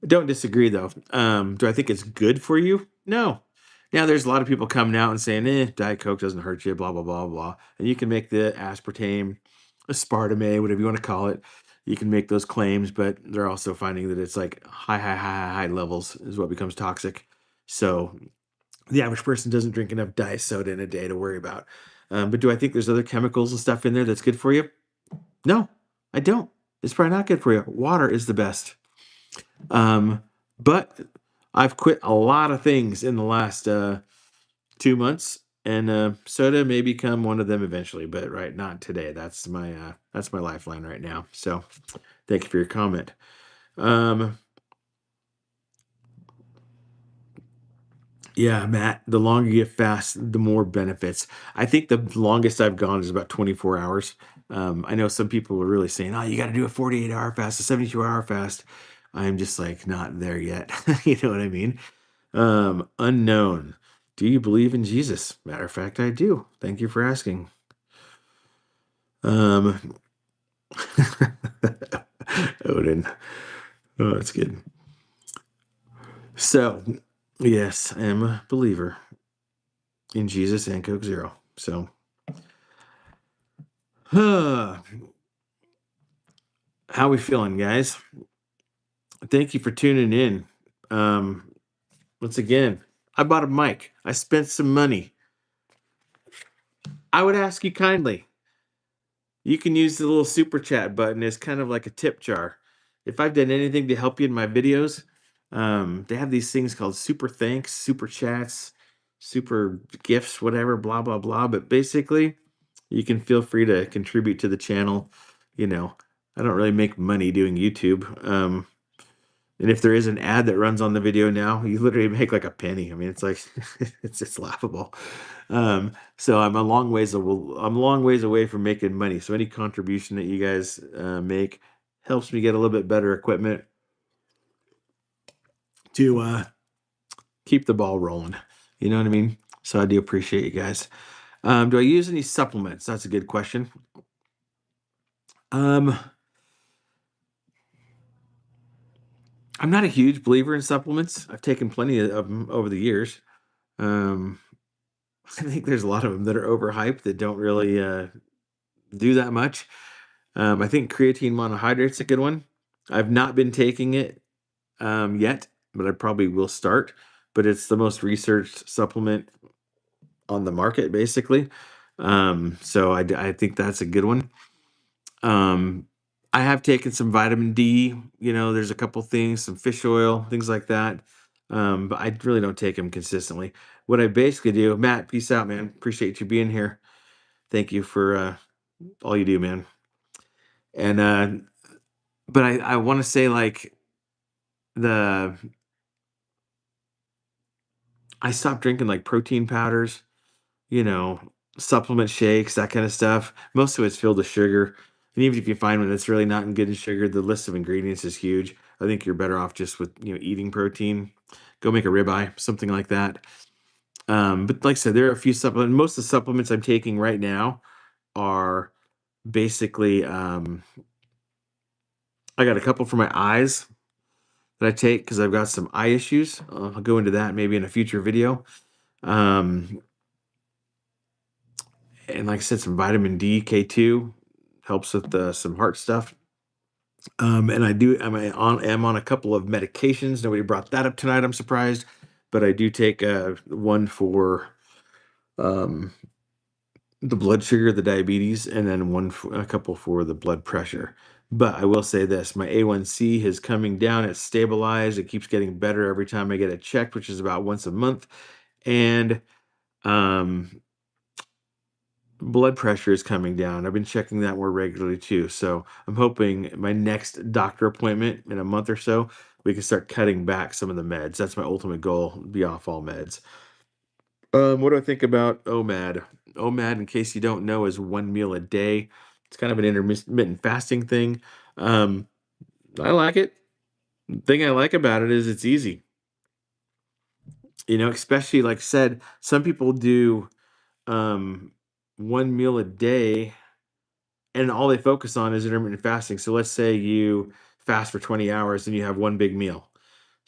Don't disagree though. Do I think it's good for you? No. Now there's a lot of people coming out and saying, Diet Coke doesn't hurt you, blah, blah, blah, blah. And you can make the aspartame, aspartame, whatever you want to call it. You can make those claims, but they're also finding that it's like high levels is what becomes toxic. So the average person doesn't drink enough diet soda in a day to worry about. But do I think there's other chemicals and stuff in there that's good for you? No, I don't. It's probably not good for you. Water is the best. But I've quit a lot of things in the last 2 months, and soda may become one of them eventually, but right, not today. That's my lifeline right now. So thank you for your comment. Um, yeah, Matt, the longer you fast, the more benefits. I think the longest I've gone is about 24 hours. I know some people are really saying, "Oh, you got to do a 48-hour fast, a 72-hour fast." I'm just like not there yet. You know what I mean? Unknown. Do you believe in Jesus? Matter of fact, I do. Thank you for asking. Um, Odin. Oh, that's good. So, yes, I am a believer in Jesus and Coke Zero. So, how we feeling, guys? Thank you for tuning in. Um, Once again, I bought a mic. I spent some money. I would ask you kindly, you can use the little super chat button as kind of like a tip jar. If I've done anything to help you in my videos, they have these things called super thanks, super chats, super gifts, whatever, blah, blah, blah. But basically, you can feel free to contribute to the channel. You know, I don't really make money doing YouTube. And if there is an ad that runs on the video now, you literally make like a penny. I mean, it's like it's laughable. So I'm a long ways away from making money. So any contribution that you guys make helps me get a little bit better equipment to keep the ball rolling. You know what I mean? So I do appreciate you guys. Do I use any supplements? That's a good question. Um, I'm not a huge believer in supplements. I've taken plenty of them over the years. Um, I think there's a lot of them that are overhyped that don't really do that much. I think creatine monohydrate's a good one. I've not been taking it yet, but I probably will start. But it's the most researched supplement on the market, basically. So I think that's a good one. Um, I have taken some vitamin D. You know, there's a couple things, some fish oil, things like that. But I really don't take them consistently. What I basically do, Matt, peace out, man. Appreciate you being here. Thank you for all you do, man. And but I want to say like the I stopped drinking like protein powders, you know, supplement shakes, that kind of stuff. Most of it's filled with sugar. And even if you find one that's really not good in sugar, the list of ingredients is huge. I think you're better off just with, eating protein. Go make a ribeye, something like that. But like I said, there are a few supplements. Most of the supplements I'm taking right now are basically I got a couple for my eyes that I take because I've got some eye issues. I'll go into that maybe in a future video. Um, and like I said, some vitamin D, K2 helps with some heart stuff. And am on a couple of medications. Nobody brought that up tonight. I'm surprised, but I do take one for um, the blood sugar, the diabetes, and then a couple for the blood pressure. But I will say this: my A1C is coming down. It's stabilized. It keeps getting better every time I get it checked, which is about once a month. And um, blood pressure is coming down. I've been checking that more regularly too. So I'm hoping my next doctor appointment in a month or so, we can start cutting back some of the meds. That's my ultimate goal, be off all meds. What do I think about OMAD? OMAD, in case you don't know, is 1 meal a day. It's kind of an intermittent fasting thing. Um, I like it. The thing I like about it is it's easy. Especially like I said, some people do um 1 meal a day and all they focus on is intermittent fasting. So let's say you fast for 20 hours and you have one big meal.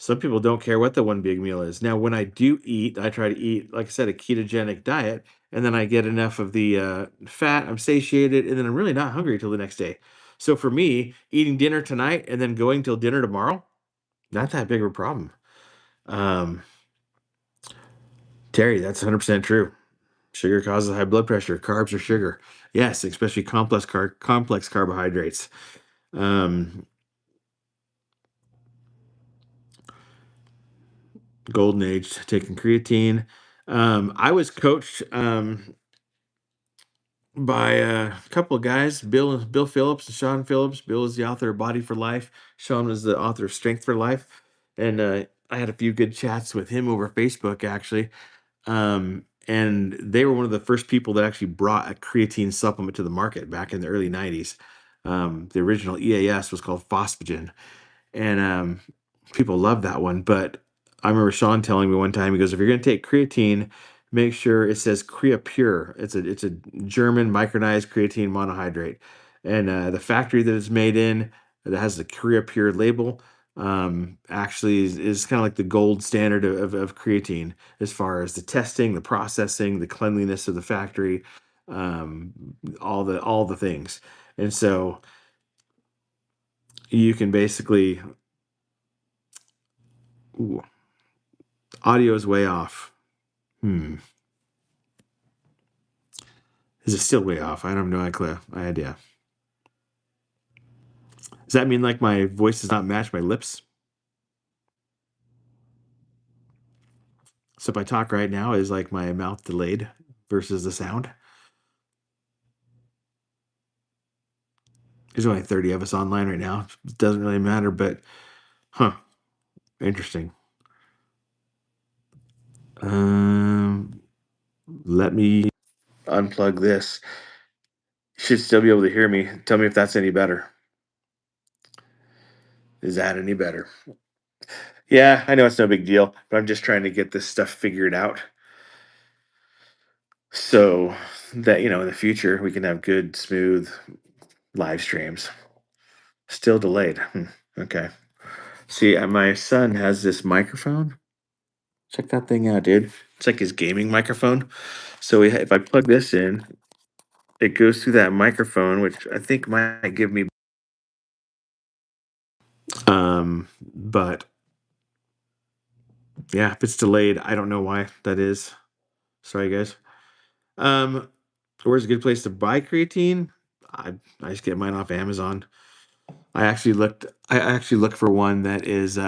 Some people don't care what the one big meal is. Now, when I do eat, I try to eat, like I said, a ketogenic diet, and then I get enough of the fat, I'm satiated, and then I'm really not hungry till the next day. So for me, eating dinner tonight and then going till dinner tomorrow, not that big of a problem. Um, Terry, that's 100% true. Sugar causes high blood pressure. Carbs are sugar. Yes, especially complex carbohydrates. Um, Golden age, taking creatine. I was coached by a couple of guys, Bill Phillips and Sean Phillips. Bill is the author of Body for Life. Sean was the author of Strength for Life, and I had a few good chats with him over Facebook actually. And they were one of the first people that actually brought a creatine supplement to the market back in the early '90s. The original EAS was called Phosphagen, and people love that one. But I remember Sean telling me one time, he goes, "If you're going to take creatine, make sure it says Crea Pure. It's a German micronized creatine monohydrate, and the factory that it's made in that has the Crea Pure label." Actually is kind of like the gold standard of creatine as far as the testing, the processing, the cleanliness of the factory, um, all the things. And so you can basically, ooh, audio is way off. Hmm. Is it still way off? I don't have no idea. Does that mean like my voice does not match my lips? So if I talk right now, is like my mouth delayed versus the sound? There's only 30 of us online right now. It doesn't really matter, but huh. Interesting. Um, Let me unplug this. You should still be able to hear me. Tell me if that's any better. Is that any better? Yeah, I know it's no big deal, but I'm just trying to get this stuff figured out so that, in the future we can have good, smooth live streams. Still delayed. Okay. See, my son has this microphone. Check that thing out, dude. It's like his gaming microphone. So if I plug this in, it goes through that microphone, which I think might give me. But yeah, if it's delayed, I don't know why that is. Sorry, guys. Um, where's a good place to buy creatine? I just get mine off Amazon. I actually look for one that is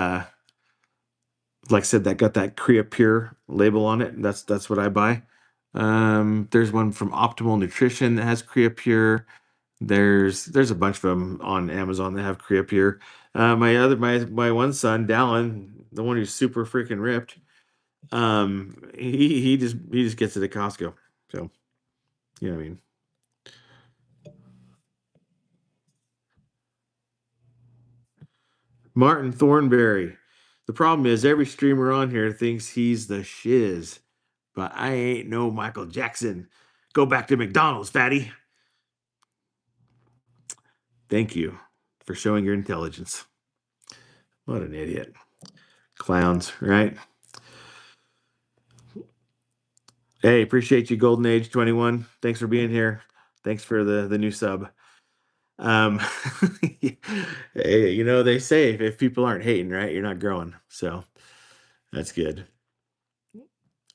like I said, that got that Crea Pure label on it. That's what I buy. There's one from Optimal Nutrition that has Crea Pure. There's a bunch of them on Amazon that have Crea Pure. My one son, Dallin, the one who's super freaking ripped, he just gets it at Costco. So you know what I mean. Martin Thornberry. The problem is every streamer on here thinks he's the shiz, but I ain't no Michael Jackson. Go back to McDonald's, fatty. Thank you for showing your intelligence. What an idiot. Clowns, right? Hey, appreciate you, Golden Age 21. Thanks for being here. Thanks for the new sub. Um, hey, they say if people aren't hating, right, you're not growing. So that's good.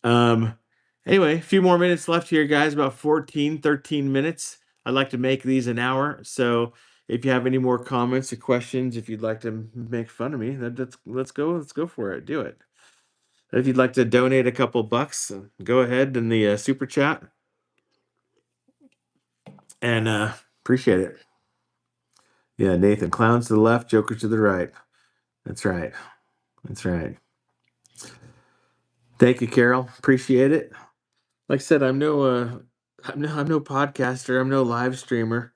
Um, anyway, a few more minutes left here, guys, about 14, 13 minutes. I'd like to make these an hour. So if you have any more comments or questions, if you'd like to make fun of me, let's go for it. Do it. If you'd like to donate a couple bucks, go ahead in the super chat and appreciate it. Yeah, Nathan, clowns to the left, Joker to the right. That's right. That's right. Thank you, Carol. Appreciate it. Like I said, I'm no podcaster. I'm no live streamer.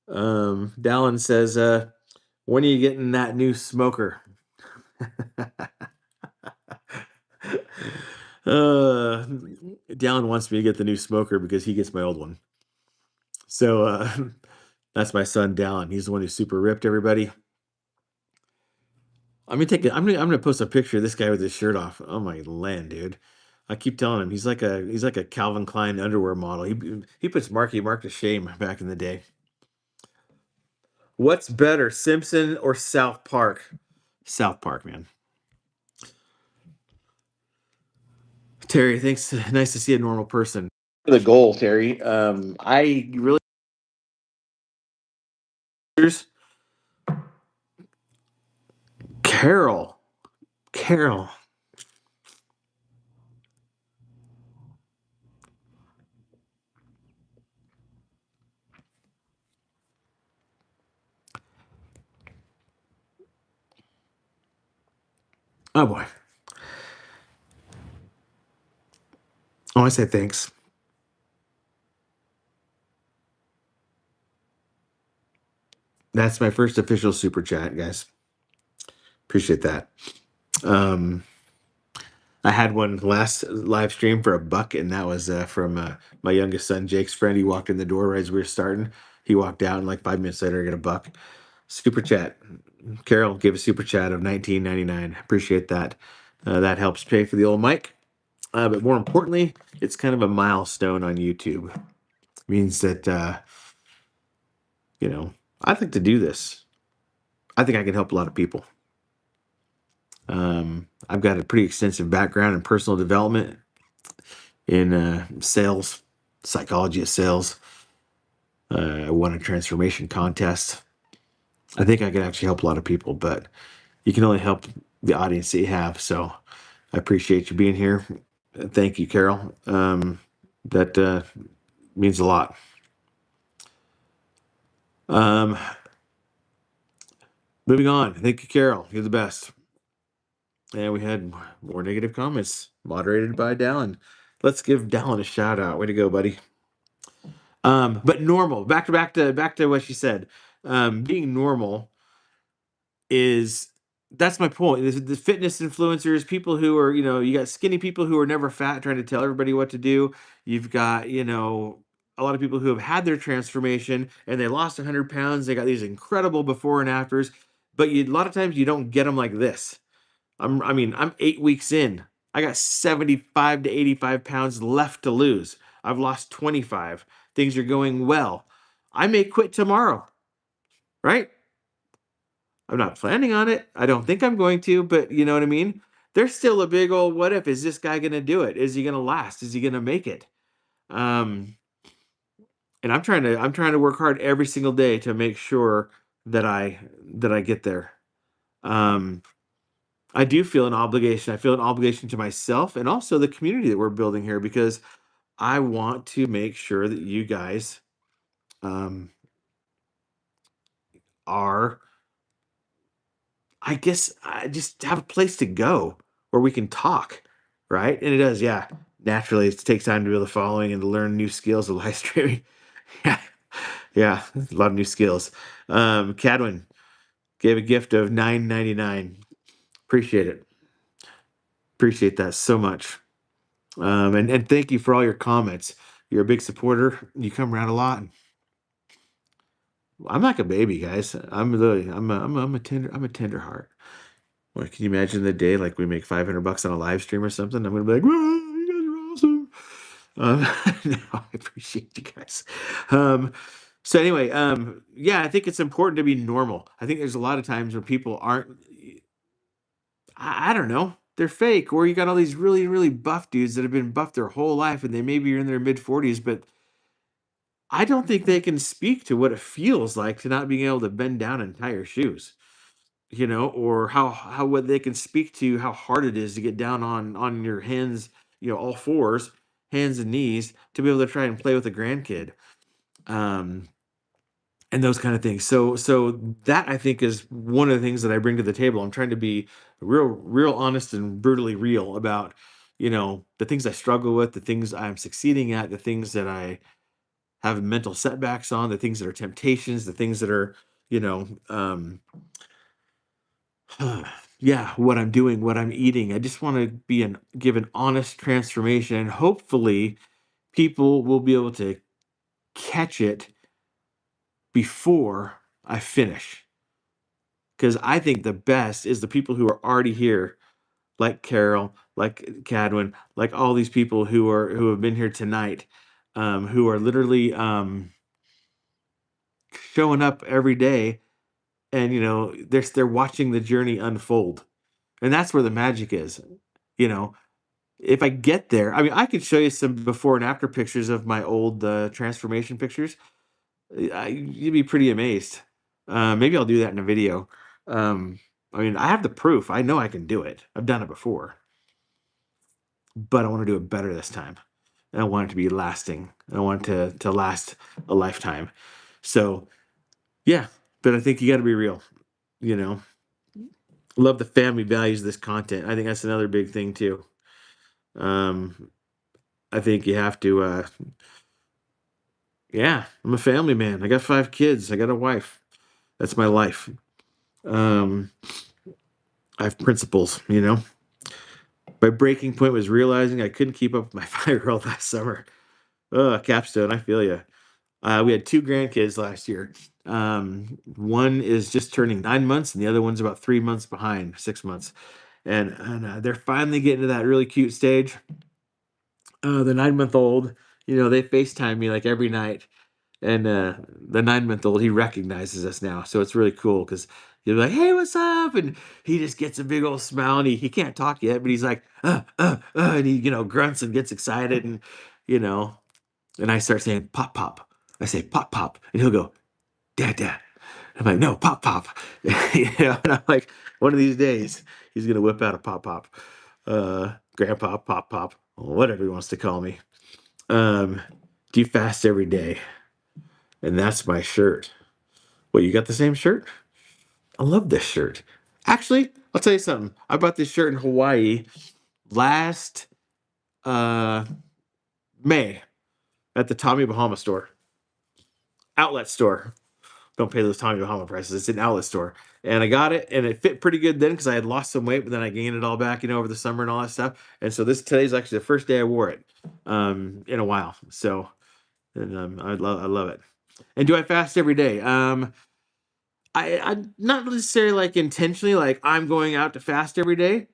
Dallin says, when are you getting that new smoker? uh, Dallin wants me to get the new smoker because he gets my old one. So that's my son, Dallin. He's the one who's super ripped. Everybody. I'm gonna take it. I'm gonna post a picture of this guy with his shirt off. Oh my land, dude! I keep telling him he's like a Calvin Klein underwear model. He puts Marky Mark to shame back in the day. What's better, Simpson or South Park? South Park, man. Terry, thanks. Nice to see a normal person. The goal, Terry. I really Carol. Carol. Oh boy. Oh, I say thanks. That's my first official super chat, guys. Appreciate that. Um, I had one last live stream for $1, and that was from my youngest son, Jake's friend. He walked in the door right as we were starting. He walked out, and like 5 minutes later, I got $1. Super chat. Carol gave a super chat of 19.99. Appreciate that. That helps pay for the old mic. But more importantly, it's kind of a milestone on YouTube. Means that I'd like to do this. I think I can help a lot of people. I've got a pretty extensive background in personal development, in sales, psychology of sales. I won a transformation contest. I think I could actually help a lot of people, but you can only help the audience that you have. So I appreciate you being here. Thank you, Carol. That means a lot. Um, Moving on. Thank you, Carol. You're the best. And we had more negative comments moderated by Dallin. Let's give Dallin a shout out. Way to go, buddy. But normal. Back to what she said. Being normal is that's my point. The fitness influencers, people who are, you got skinny people who are never fat trying to tell everybody what to do. You've got, a lot of people who have had their transformation and they lost 100 pounds. They got these incredible before and afters, but a lot of times you don't get them like this. I'm 8 weeks in. I got 75 to 85 pounds left to lose. I've lost 25. Things are going well. I may quit tomorrow, right? I'm not planning on it. I don't think I'm going to, but you know what I mean? There's still a big old what if. Is this guy going to do it? Is he going to last? Is he going to make it? Um, and I'm trying to work hard every single day to make sure that I get there. Um, I do feel an obligation. I feel an obligation to myself and also the community that we're building here because I want to make sure that you guys um, are, I guess, I just have a place to go where we can talk, right? And it does, yeah. Naturally, it takes time to build a following and to learn new skills of live streaming. Yeah, yeah, a lot of new skills. Cadwin gave a gift of $9.99. Appreciate it. Appreciate that so much. And thank you for all your comments. You're a big supporter. You come around a lot. I'm like a baby, guys. I'm a tender heart. Well, can you imagine the day like we make 500 bucks on a live stream or something? I'm gonna be like, "Whoa, you guys are awesome." No, I appreciate you guys. So anyway, yeah, I think it's important to be normal. I think there's a lot of times where people aren't. I don't know. They're fake, or you got all these really, really buff dudes that have been buff their whole life, and they maybe are in their mid 40s, but I don't think they can speak to what it feels like to not being able to bend down and tie your shoes, or how what they can speak to how hard it is to get down on your hands, all fours, hands and knees to be able to try and play with a grandkid. Um, and those kind of things. So that I think is one of the things that I bring to the table. I'm trying to be real honest and brutally real about, the things I struggle with, the things I'm succeeding at, the things that I have mental setbacks on, the things that are temptations, the things that are, you know, um, yeah, what I'm doing, what I'm eating. I just want to give an honest transformation, and hopefully people will be able to catch it before I finish. Because I think the best is the people who are already here, like Carol, like Cadwin, like all these people who have been here tonight, who are literally showing up every day, and they're watching the journey unfold, and that's where the magic is. You know, if I get there, I mean, I could show you some before and after pictures of my old transformation pictures. You'd be pretty amazed. Maybe I'll do that in a video. Um, I mean, I have the proof. I know I can do it. I've done it before, but I want to do it better this time. And I want it to be lasting. I want it to last a lifetime. So yeah, but I think you got to be real. You know, love the family values of this content. I think that's another big thing too. Um, I think you have to. Yeah, I'm a family man. I got 5 kids. I got a wife. That's my life. Um, I have principles. My breaking point was realizing I couldn't keep up with my 5-year-old last summer. Capstone, I feel you. We had 2 grandkids last year. One is just turning 9 months, and the other one's about 3 months behind, 6 months. And they're finally getting to that really cute stage. The 9-month-old, they FaceTime me like every night. And the 9-month-old, he recognizes us now. So it's really cool because you're like, hey, what's up? And he just gets a big old smile, and he can't talk yet, but he's like, and he, grunts and gets excited. And, you know, and I start saying, pop, pop. I say, pop, pop. And he'll go, dad, dad. I'm like, no, pop, pop. And I'm like, one of these days, he's going to whip out a pop, pop. Grandpa, pop, pop, whatever he wants to call me. Um, do you fast every day? And that's my shirt. Well, you got the same shirt? I love this shirt. Actually, I'll tell you something. I bought this shirt in Hawaii last uh May at the Tommy Bahama store, outlet store. Don't pay those Tommy Bahama prices. It's an outlet store. And I got it and it fit pretty good then because I had lost some weight, but then I gained it all back, over the summer and all that stuff. And so today's actually the first day I wore it in a while. So and I love it. And do I fast every day? I not necessarily like intentionally like I'm going out to fast every day,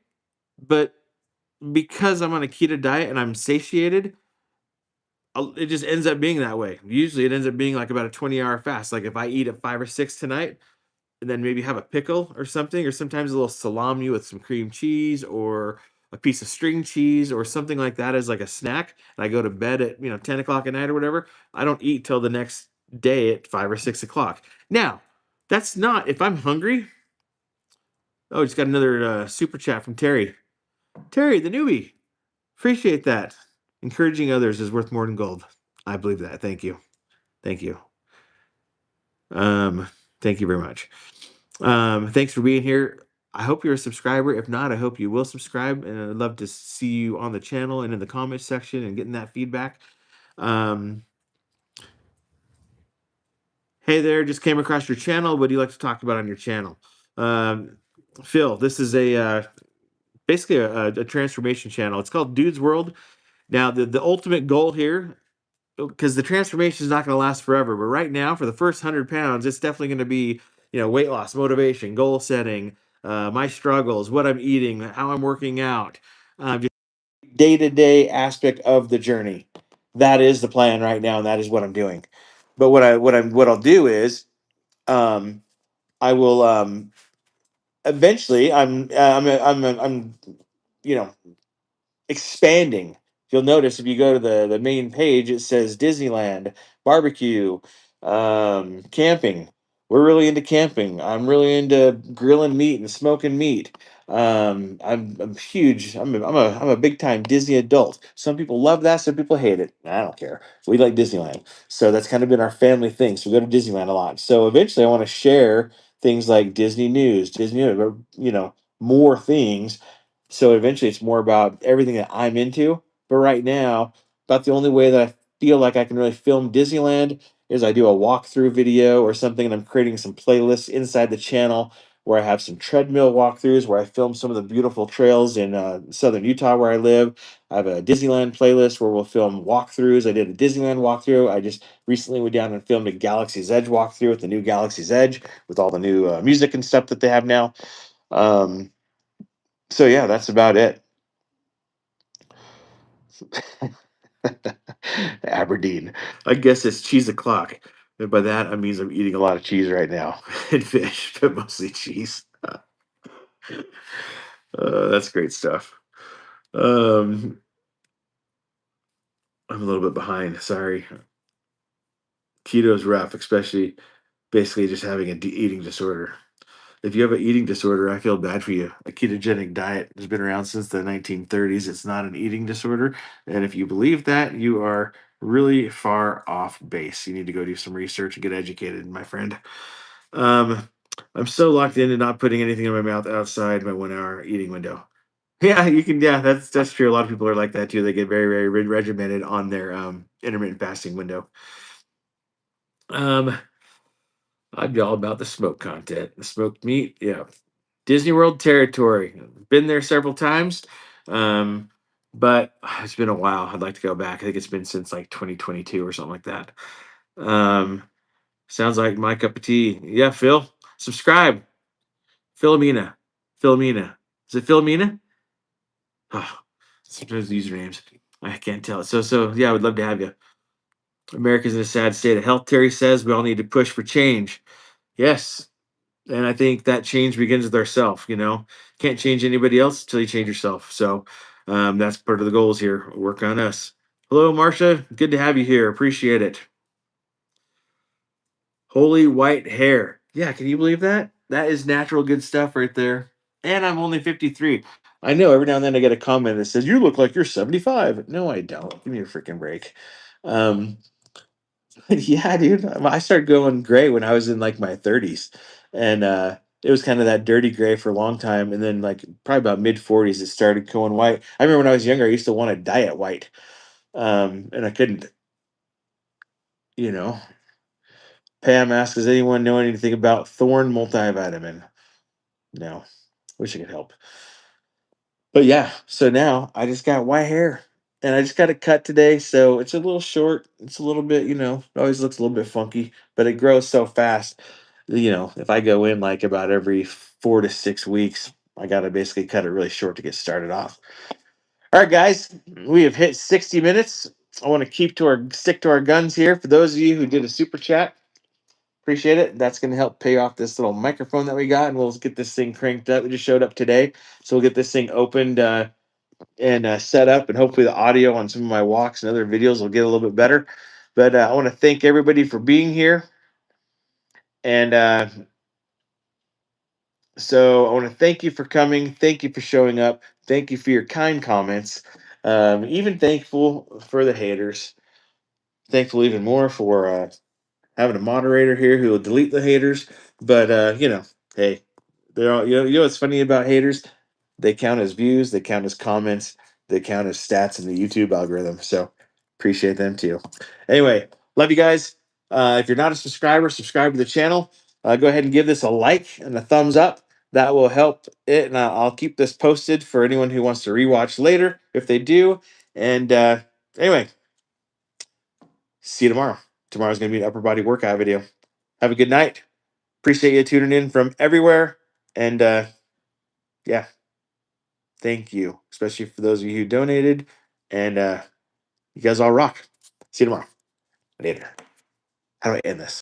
but because I'm on a keto diet and I'm satiated, it just ends up being that way. Usually it ends up being like about a 20-hour fast. Like if I eat at 5 or 6 tonight and then maybe have a pickle or something, or sometimes a little salami with some cream cheese or a piece of string cheese or something like that as like a snack. And I go to bed at, 10 o'clock at night or whatever. I don't eat till the next day at 5 or 6 o'clock. Now, that's not, if I'm hungry. Oh, just got another super chat from Terry. Terry, the newbie. Appreciate that. Encouraging others is worth more than gold. I believe that. Thank you. Thank you. Um, Thank you very much. Thanks for being here. I hope you're a subscriber. If not, I hope you will subscribe, and I'd love to see you on the channel and in the comments section and getting that feedback. Um, hey there, just came across your channel. What do you like to talk about on your channel? Um, Phil, this is basically a transformation channel. It's called Dude's World. Now, the ultimate goal here, because the transformation is not going to last forever, but right now, for the first 100 pounds, it's definitely going to be, weight loss, motivation, goal setting, my struggles, what I'm eating, how I'm working out, just day to day aspect of the journey. That is the plan right now, and that is what I'm doing. But what I'll do is, um, I will eventually, I'm you know expanding. You'll notice if you go to the main page, it says Disneyland, barbecue, camping. We're really into camping. I'm really into grilling meat and smoking meat. I'm huge. I'm a big time Disney adult. Some people love that. Some people hate it. I don't care. We like Disneyland, so that's kind of been our family thing. So we go to Disneyland a lot. So eventually, I want to share things like Disney news, Disney, more things, so eventually it's more about everything that I'm into. But right now, about the only way that I feel like I can really film Disneyland is I do a walkthrough video or something, and I'm creating some playlists inside the channel where I have some treadmill walkthroughs where I film some of the beautiful trails in southern Utah where I live. I have a Disneyland playlist where we'll film walkthroughs. I did a Disneyland walkthrough. I just recently went down and filmed a Galaxy's Edge walkthrough with the new Galaxy's Edge with all the new music and stuff that they have now. Um, so yeah, that's about it. Aberdeen. I guess it's cheese o'clock. And by that, I means I'm eating a lot of cheese right now and fish, but mostly cheese. That's great stuff. Um, I'm a little bit behind. Sorry. Keto's rough, especially basically just having a eating disorder. If you have an eating disorder, I feel bad for you. A ketogenic diet has been around since the 1930s. It's not an eating disorder. And if you believe that, you are really far off base. You need to go do some research and get educated, my friend. Um, I'm so locked into not putting anything in my mouth outside my 1 hour eating window. Yeah, you can. Yeah, that's true. A lot of people are like that too. They get very, very regimented on their intermittent fasting window. Um, I'd be all about the smoke content, the smoked meat. Yeah, Disney World territory. Been there several times, um, but it's been a while. I'd like to go back. I think it's been since like 2022 or something like that. Um, Sounds like my cup of tea. Yeah, Phil, subscribe. Philomena. Philomena. Is it Philomena? Oh, sometimes the usernames. I can't tell. So yeah, I would love to have you. America's in a sad state of health, Terry says. We all need to push for change. Yes. And I think that change begins with ourselves, Can't change anybody else until you change yourself. So that's part of the goals here. Work on us. Hello, Marcia. Good to have you here. Appreciate it. Holy white hair. Yeah, can you believe that? That is natural good stuff right there. And I'm only 53. I know every now and then I get a comment that says, "You look like you're 75." No, I don't. Give me a freaking break. Um, yeah, dude. I started going gray when I was in like my 30s. And It was kind of that dirty gray for a long time, and then like probably about mid 40s, it started going white. I remember when I was younger, I used to want to dye it white, and I couldn't. You know, Pam asks, "Does anyone know anything about Thorn multivitamin?" No, wish I could help. But yeah, so now I just got white hair, and I just got it cut today, so it's a little short. It's a little bit, it always looks a little bit funky, but it grows so fast. If I go in like about every 4 to 6 weeks, I got to basically cut it really short to get started off. All right, guys, we have hit 60 minutes. I want to stick to our guns here. For those of you who did a super chat, appreciate it. That's going to help pay off this little microphone that we got, and we'll get this thing cranked up. We just showed up today, so we'll get this thing opened and set up, and hopefully the audio on some of my walks and other videos will get a little bit better. But I want to thank everybody for being here, and so I want to thank you for coming. Thank you for showing up. Thank you for your kind comments. Even thankful for the haters. Thankful even more for having a moderator here who will delete the haters. But hey, they're all what's funny about haters? They count as views, they count as comments, they count as stats in the YouTube algorithm. So appreciate them too. Anyway, love you guys. If you're not a subscriber, subscribe to the channel. Go ahead and give this a like and a thumbs up. That will help it, and I'll keep this posted for anyone who wants to rewatch later if they do. And anyway, see you tomorrow. Tomorrow's going to be an upper body workout video. Have a good night. Appreciate you tuning in from everywhere. And yeah, thank you, especially for those of you who donated. And you guys all rock. See you tomorrow. Later. How do I end this?